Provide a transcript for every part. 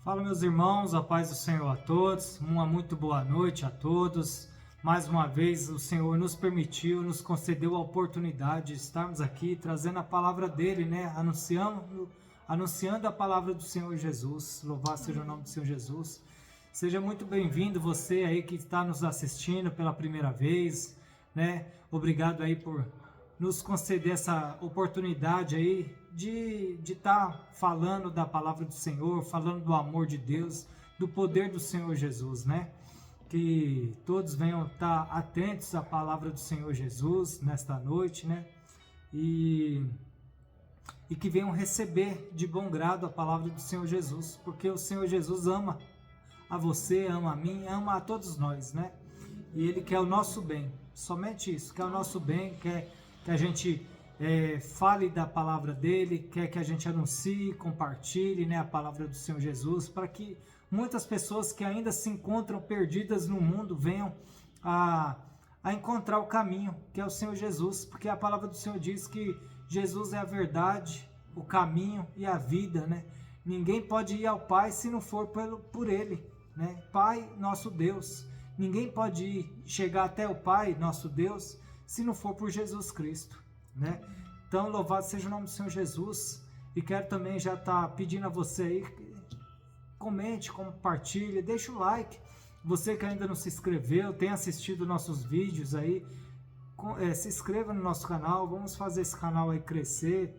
Fala, meus irmãos, a paz do Senhor a todos, uma muito boa noite a todos. Mais uma vez o Senhor nos permitiu, nos concedeu a oportunidade de estarmos aqui trazendo a palavra dele, né? Anunciando a palavra do Senhor Jesus. Louvado seja o nome do Senhor Jesus. Seja muito bem-vindo você aí que está nos assistindo pela primeira vez, né? Obrigado aí por nos conceder essa oportunidade aí de estar falando da palavra do Senhor, falando do amor de Deus, do poder do Senhor Jesus, né? Que todos venham estar atentos à palavra do Senhor Jesus nesta noite, né? E que venham receber de bom grado a palavra do Senhor Jesus, porque o Senhor Jesus ama a você, ama a mim, ama a todos nós, né? E Ele quer o nosso bem, somente isso, quer o nosso bem, quer que a gente fale da palavra dele, quer que a gente anuncie, compartilhe, né, a palavra do Senhor Jesus, para que muitas pessoas que ainda se encontram perdidas no mundo venham a encontrar o caminho, que é o Senhor Jesus, porque a palavra do Senhor diz que Jesus é a verdade, o caminho e a vida, né? Ninguém pode ir ao Pai se não for por Ele, né? Pai, nosso Deus. Ninguém pode chegar até o Pai, nosso Deus, se não for por Jesus Cristo, né? Então, louvado seja o nome do Senhor Jesus. E quero também já estar pedindo a você aí, comente, compartilhe, deixa o like. Você que ainda não se inscreveu, tem assistido nossos vídeos aí, se inscreva no nosso canal. Vamos fazer esse canal aí crescer,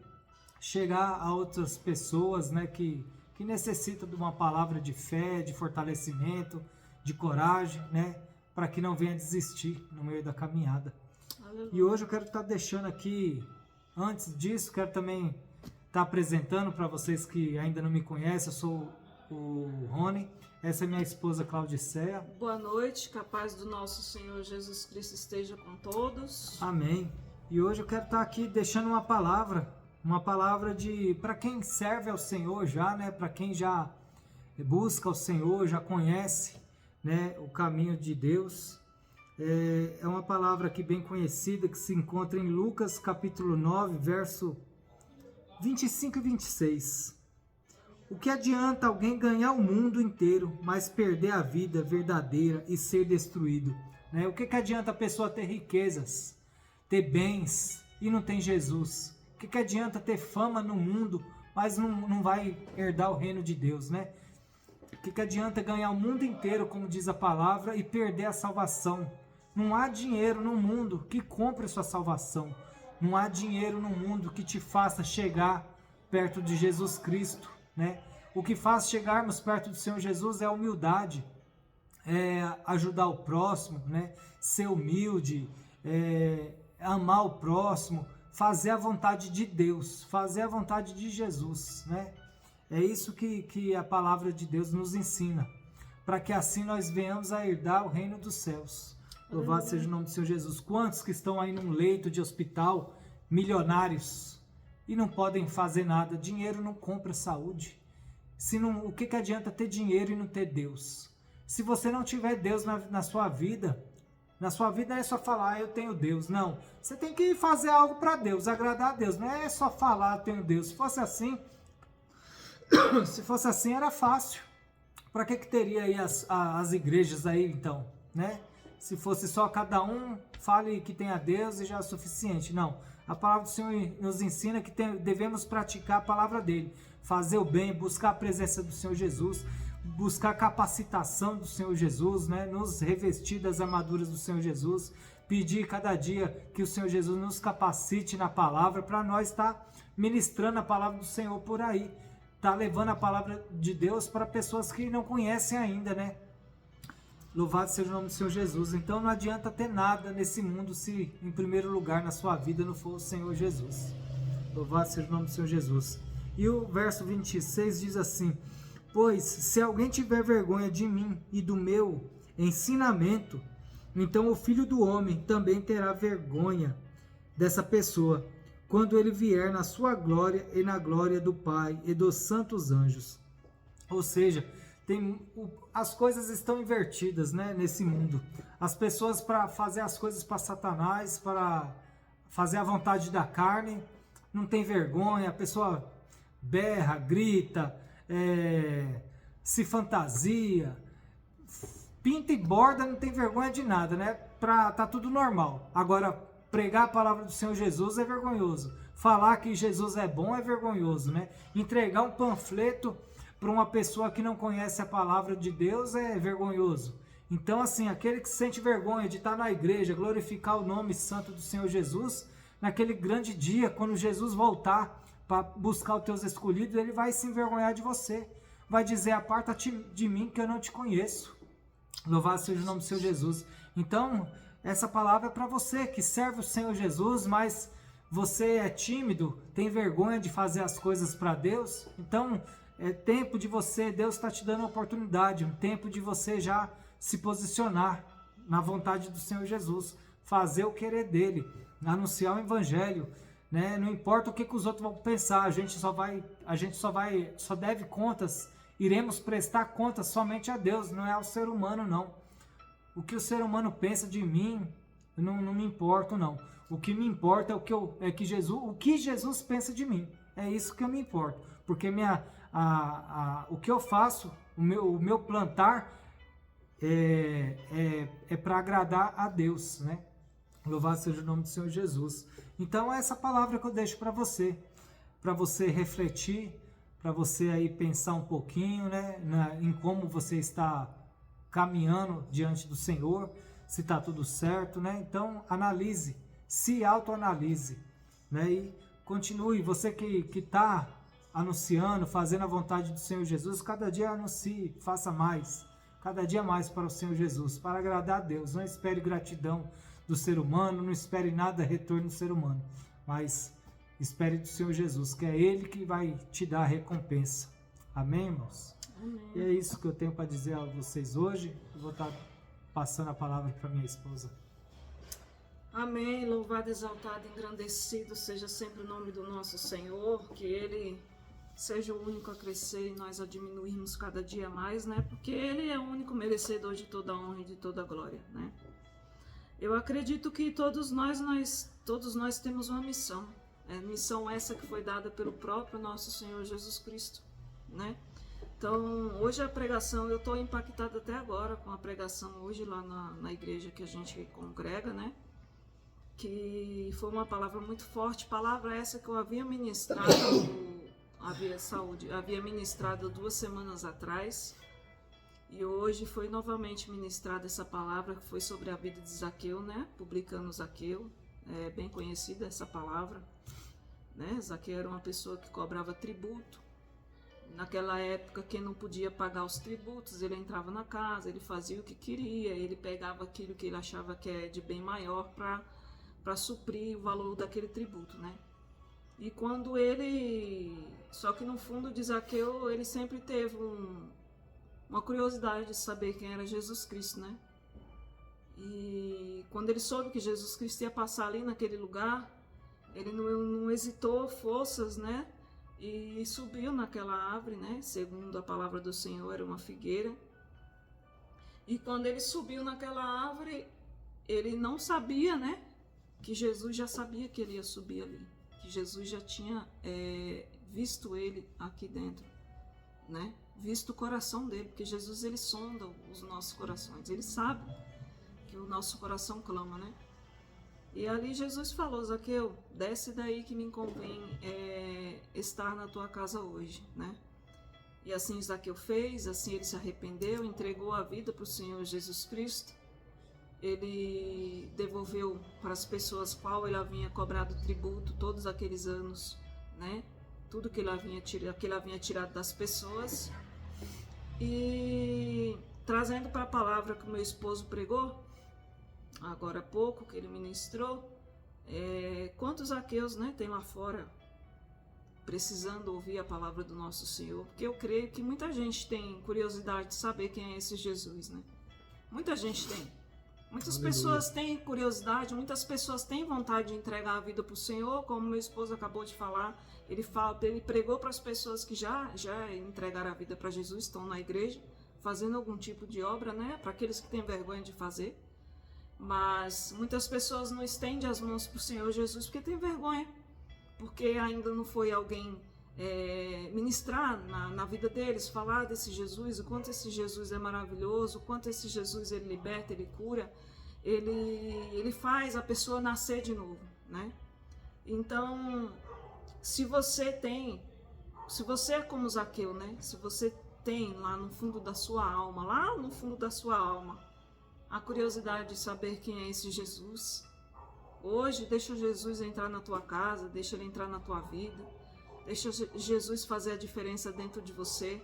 chegar a outras pessoas, né, que necessitam de uma palavra de fé, de fortalecimento, de coragem, né, para que não venha desistir no meio da caminhada. E hoje eu quero estar deixando aqui, antes disso, quero também estar apresentando para vocês que ainda não me conhecem. Eu sou o Rony, essa é minha esposa Claudiceia. Boa noite, que a paz do nosso Senhor Jesus Cristo esteja com todos. Amém. E hoje eu quero estar aqui deixando uma palavra para quem serve ao Senhor já, né? Para quem já busca o Senhor, já conhece, né, o caminho de Deus. É uma palavra aqui bem conhecida que se encontra em Lucas capítulo 9, verso 25 e 26. O que adianta alguém ganhar o mundo inteiro, mas perder a vida verdadeira e ser destruído? Né? O que adianta a pessoa ter riquezas, ter bens e não tem Jesus? O que adianta ter fama no mundo, mas não vai herdar o reino de Deus, né? O que adianta ganhar o mundo inteiro, como diz a palavra, e perder a salvação? Não há dinheiro no mundo que compre sua salvação. Não há dinheiro no mundo que te faça chegar perto de Jesus Cristo, né? O que faz chegarmos perto do Senhor Jesus é a humildade, é ajudar o próximo, né? Ser humilde, amar o próximo, fazer a vontade de Deus, fazer a vontade de Jesus, né? É isso que a palavra de Deus nos ensina, para que assim nós venhamos a herdar o reino dos céus. Louvado seja o nome do Senhor Jesus. Quantos que estão aí num leito de hospital, milionários, e não podem fazer nada? Dinheiro não compra saúde. O que adianta ter dinheiro e não ter Deus? Se você não tiver Deus na sua vida não é só falar, eu tenho Deus. Não, você tem que fazer algo para Deus, agradar a Deus. Não é só falar, eu tenho Deus. Se fosse assim era fácil. Para que teria aí as igrejas aí então, né? Se fosse só cada um fale que tem a Deus e já é suficiente. Não, a palavra do Senhor nos ensina que devemos praticar a palavra dele, fazer o bem, buscar a presença do Senhor Jesus, buscar a capacitação do Senhor Jesus, né? Nos revestir das armaduras do Senhor Jesus, pedir cada dia que o Senhor Jesus nos capacite na palavra, para nós estar ministrando a palavra do Senhor por aí, estar levando a palavra de Deus para pessoas que não conhecem ainda, né? Louvado seja o nome do Senhor Jesus. Então não adianta ter nada nesse mundo se em primeiro lugar na sua vida não for o Senhor Jesus. Louvado seja o nome do Senhor Jesus. E o verso 26 diz assim: pois se alguém tiver vergonha de mim e do meu ensinamento, então o Filho do Homem também terá vergonha dessa pessoa, quando ele vier na sua glória e na glória do Pai e dos santos anjos. Ou seja, as coisas estão invertidas, né, nesse mundo. As pessoas, para fazer as coisas para Satanás, para fazer a vontade da carne, não tem vergonha. A pessoa berra, grita, se fantasia, pinta e borda, não tem vergonha de nada, né? Tá tudo normal. Agora, pregar a palavra do Senhor Jesus é vergonhoso. Falar que Jesus é bom é vergonhoso, né? Entregar um panfleto para uma pessoa que não conhece a palavra de Deus é vergonhoso. Então, assim, aquele que sente vergonha de estar na igreja, glorificar o nome santo do Senhor Jesus, naquele grande dia, quando Jesus voltar para buscar os teus escolhidos, ele vai se envergonhar de você. Vai dizer, aparta-te de mim que eu não te conheço. Louvado seja o nome do Senhor Jesus. Então, essa palavra é para você que serve o Senhor Jesus, mas você é tímido, tem vergonha de fazer as coisas para Deus. Então, é tempo de você, Deus está te dando uma oportunidade, um tempo de você já se posicionar na vontade do Senhor Jesus, fazer o querer dele, anunciar o evangelho, né? Não importa o que os outros vão pensar, a gente só deve contas, iremos prestar contas somente a Deus, não é ao ser humano não. O que o ser humano pensa de mim, não me importa não. O que me importa é o que Jesus pensa de mim. É isso que eu me importo, porque o que eu faço, o meu plantar é para agradar a Deus, né? Louvado seja o nome do Senhor Jesus. Então, essa palavra que eu deixo para você refletir, para você aí pensar um pouquinho, né, em como você está caminhando diante do Senhor, se está tudo certo, né? Então, analise, se autoanalise, né? E continue, você que está anunciando, fazendo a vontade do Senhor Jesus, cada dia anuncie, faça mais, cada dia mais para o Senhor Jesus, para agradar a Deus. Não espere gratidão do ser humano, não espere nada retorno do ser humano, mas espere do Senhor Jesus, que é Ele que vai te dar a recompensa. Amém, irmãos? Amém. E é isso que eu tenho para dizer a vocês hoje. Eu vou estar passando a palavra para minha esposa. Amém. Louvado, exaltado, engrandecido seja sempre o nome do nosso Senhor, que Ele seja o único a crescer e nós a diminuirmos cada dia mais, né? Porque Ele é o único merecedor de toda a honra e de toda a glória, né? Eu acredito que todos nós temos uma missão. Missão essa que foi dada pelo próprio nosso Senhor Jesus Cristo, né? Então, hoje a pregação, eu estou impactada até agora com a pregação hoje lá na igreja que a gente congrega, né? Que foi uma palavra muito forte, palavra essa que eu havia ministrado, havia ministrado 2 semanas atrás, e hoje foi novamente ministrada essa palavra que foi sobre a vida de Zaqueu, né? Publicano Zaqueu, é bem conhecida essa palavra, né? Zaqueu era uma pessoa que cobrava tributo. Naquela época, quem não podia pagar os tributos, ele entrava na casa, ele fazia o que queria, ele pegava aquilo que ele achava que é de bem maior para suprir o valor daquele tributo, né? E quando só que no fundo de Zaqueu, ele sempre teve uma curiosidade de saber quem era Jesus Cristo, né? E quando ele soube que Jesus Cristo ia passar ali naquele lugar, ele não hesitou forças, né? E subiu naquela árvore, né? Segundo a palavra do Senhor, era uma figueira. E quando ele subiu naquela árvore, ele não sabia, né? Que Jesus já sabia que ele ia subir ali. Que Jesus já tinha visto ele aqui dentro, né? Visto o coração dele, porque Jesus, ele sonda os nossos corações. Ele sabe que o nosso coração clama, né? E ali Jesus falou: Zaqueu, desce daí que me convém estar na tua casa hoje, né? E assim Zaqueu fez, assim ele se arrependeu, entregou a vida para o Senhor Jesus Cristo. Ele devolveu para as pessoas qual ele havia cobrado tributo todos aqueles anos, né? Tudo que ele havia tirado das pessoas. E trazendo para a palavra que o meu esposo pregou agora há pouco, que ele ministrou, quantos Zaqueus, né, tem lá fora precisando ouvir a palavra do nosso Senhor? Porque eu creio que muita gente tem curiosidade de saber quem é esse Jesus, né? Muita gente tem. Muitas pessoas têm curiosidade, muitas pessoas têm vontade de entregar a vida para o Senhor, como meu esposo acabou de falar. Ele pregou para as pessoas que já entregaram a vida para Jesus, estão na igreja, fazendo algum tipo de obra, né? Para aqueles que têm vergonha de fazer. Mas muitas pessoas não estendem as mãos para o Senhor Jesus porque tem vergonha, porque ainda não foi alguém ministrar na vida deles, falar desse Jesus, o quanto esse Jesus é maravilhoso, o quanto esse Jesus ele liberta, ele cura, ele faz a pessoa nascer de novo, né? Então, se você é como Zaqueu, né? Se você tem lá no fundo da sua alma, a curiosidade de saber quem é esse Jesus, hoje deixa Jesus entrar na tua casa, deixa ele entrar na tua vida, deixa Jesus fazer a diferença dentro de você.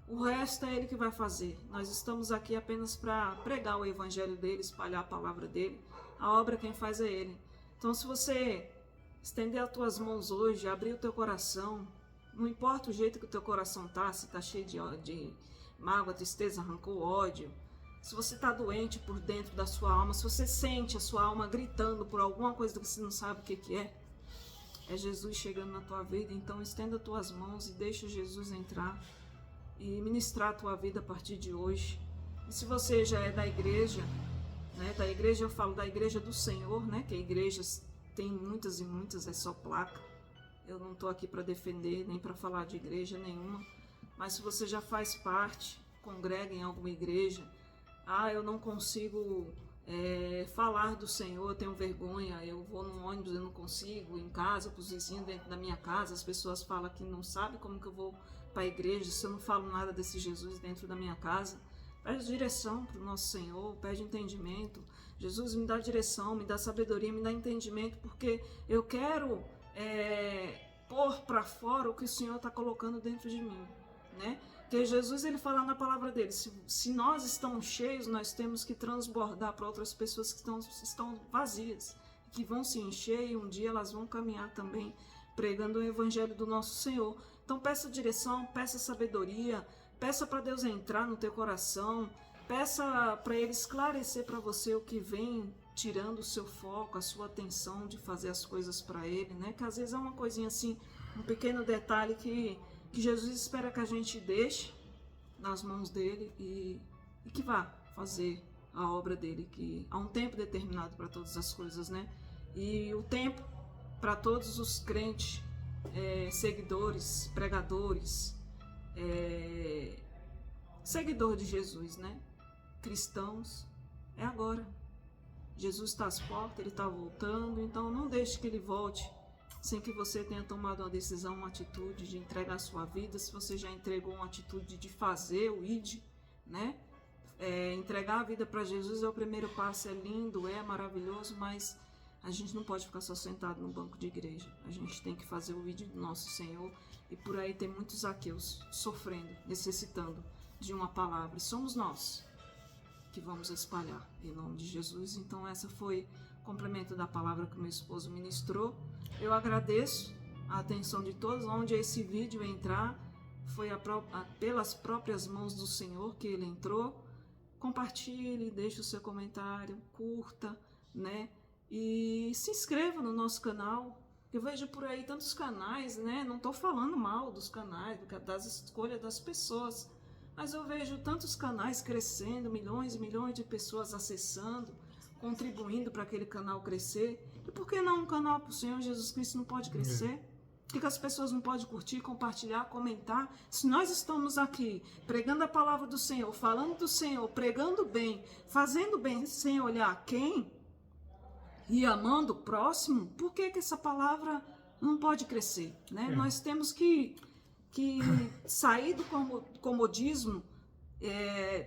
O resto é ele que vai fazer. Nós estamos aqui apenas para pregar o evangelho dele, espalhar a palavra dele. A obra quem faz é ele. Então, se você estender as tuas mãos hoje, abrir o teu coração, não importa o jeito que o teu coração tá, se tá cheio de mágoa, tristeza, rancor, ódio, se você tá doente por dentro da sua alma, se você sente a sua alma gritando por alguma coisa que você não sabe o que é Jesus chegando na tua vida. Então estenda as tuas mãos e deixa Jesus entrar e ministrar a tua vida a partir de hoje. E se você já é da igreja, né, da igreja eu falo da igreja do Senhor, né, que igrejas tem muitas e muitas, é só placa. Eu não estou aqui para defender, nem para falar de igreja nenhuma. Mas se você já faz parte, congrega em alguma igreja, eu não consigo falar do Senhor, eu tenho vergonha, eu vou no ônibus, eu não consigo, em casa, com os vizinhos dentro da minha casa, as pessoas falam que não sabem como que eu vou para a igreja, se eu não falo nada desse Jesus dentro da minha casa. Pede direção para o nosso Senhor, pede entendimento. Jesus, me dá direção, me dá sabedoria, me dá entendimento, porque eu quero pôr para fora o que o Senhor está colocando dentro de mim, né? Porque Jesus, ele fala na palavra dele, se nós estamos cheios, nós temos que transbordar para outras pessoas que estão vazias, que vão se encher e um dia elas vão caminhar também pregando o evangelho do nosso Senhor. Então peça direção, peça sabedoria, peça para Deus entrar no teu coração, peça para Ele esclarecer para você o que vem tirando o seu foco, a sua atenção de fazer as coisas para Ele, né? Que às vezes é uma coisinha assim, um pequeno detalhe que Jesus espera que a gente deixe nas mãos dele e que vá fazer a obra dele, que há um tempo determinado para todas as coisas, né? E o tempo para todos os crentes, seguidores, pregadores, seguidor de Jesus, né? Cristãos, é agora. Jesus está às portas, ele está voltando, então não deixe que ele volte sem que você tenha tomado uma decisão, uma atitude de entregar a sua vida. Se você já entregou uma atitude de fazer o ID, né? Entregar a vida para Jesus é o primeiro passo, é lindo, é maravilhoso, mas a gente não pode ficar só sentado no banco de igreja. A gente tem que fazer o ID do nosso Senhor, e por aí tem muitos Zaqueus sofrendo, necessitando de uma palavra, e somos nós que vamos espalhar em nome de Jesus. Então essa foi o complemento da palavra que meu esposo ministrou. Eu agradeço a atenção de todos. Onde esse vídeo entrar, foi pelas próprias mãos do Senhor que ele entrou. Compartilhe, deixe o seu comentário, curta, né? E se inscreva no nosso canal. Eu vejo por aí tantos canais, né? Não estou falando mal dos canais, das escolhas das pessoas, mas eu vejo tantos canais crescendo, milhões e milhões de pessoas acessando, contribuindo para aquele canal crescer. E por que não um canal para o Senhor Jesus Cristo não pode crescer? Por que as pessoas não podem curtir, compartilhar, comentar? Se nós estamos aqui pregando a palavra do Senhor, falando do Senhor, pregando bem, fazendo bem sem olhar quem, e amando o próximo, por que essa palavra não pode crescer, né? Nós temos que sair do comodismo,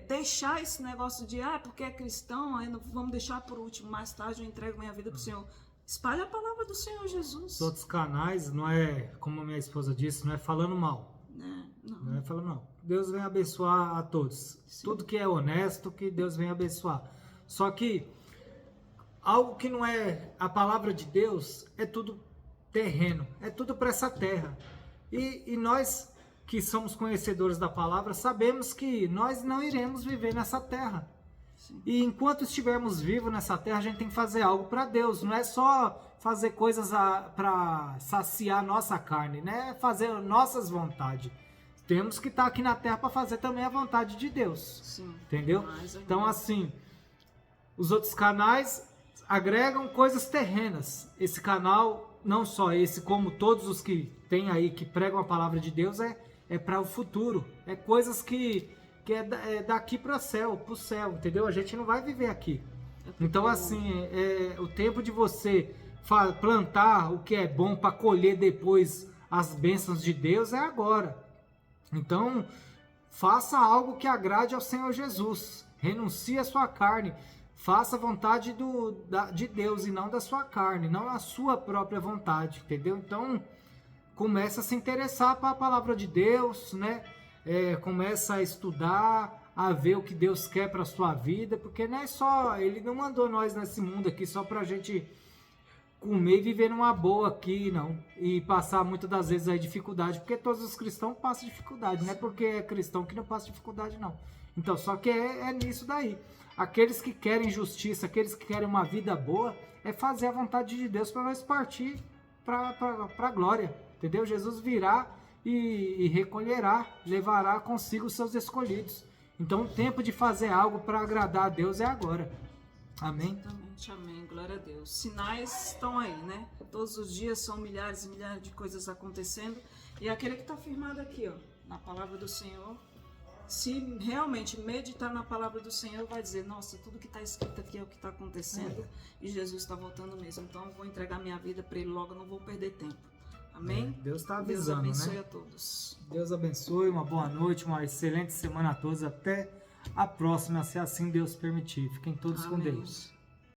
deixar esse negócio de porque é cristão, aí vamos deixar por último, mais tarde eu entrego minha vida para o Senhor. Espalhe a palavra do Senhor Jesus. Os outros canais, não é, como a minha esposa disse, não é falando mal. Não é falando mal. Deus vem abençoar a todos. Sim. Tudo que é honesto, que Deus vem abençoar. Só que algo que não é a palavra de Deus é tudo terreno, é tudo para essa terra. E nós que somos conhecedores da palavra sabemos que nós não iremos viver nessa terra. Sim. E enquanto estivermos vivos nessa terra, a gente tem que fazer algo para Deus. Não é só fazer coisas para saciar nossa carne, né? Fazer nossas vontades. Temos que estar aqui na terra para fazer também a vontade de Deus. Sim. Entendeu? Então, assim, os outros canais agregam coisas terrenas. Esse canal não só esse, como todos os que tem aí, que pregam a palavra de Deus, é para o futuro. É coisas que é daqui para o céu, entendeu? A gente não vai viver aqui. Então, assim, o tempo de você plantar o que é bom para colher depois as bênçãos de Deus é agora. Então, faça algo que agrade ao Senhor Jesus. Renuncie à sua carne. Faça a vontade de Deus e não da sua carne, não a sua própria vontade, entendeu? Então, começa a se interessar para a palavra de Deus, né? Começa a estudar, a ver o que Deus quer para a sua vida, porque não é só, Ele não mandou nós nesse mundo aqui só para a gente comer e viver numa boa aqui, não. E passar muitas das vezes aí dificuldade, porque todos os cristãos passam dificuldade, não é porque é cristão que não passa dificuldade, não. Então, só que é nisso daí. Aqueles que querem justiça, aqueles que querem uma vida boa, é fazer a vontade de Deus para nós partir para a glória, entendeu? Jesus virá e recolherá, levará consigo os seus escolhidos. Então, o tempo de fazer algo para agradar a Deus é agora. Amém? Exatamente, amém. Glória a Deus. Sinais estão aí, né? Todos os dias são milhares e milhares de coisas acontecendo. E aquele que está firmado aqui, ó, na palavra do Senhor, se realmente meditar na palavra do Senhor, vai dizer, nossa, tudo que está escrito aqui é o que está acontecendo e Jesus está voltando mesmo. Então, eu vou entregar minha vida para Ele logo, eu não vou perder tempo. Amém? Deus está avisando, Deus abençoe, né? a todos. Deus abençoe, uma boa noite, uma excelente semana a todos. Até a próxima, se assim Deus permitir. Fiquem todos com Amém. Deus.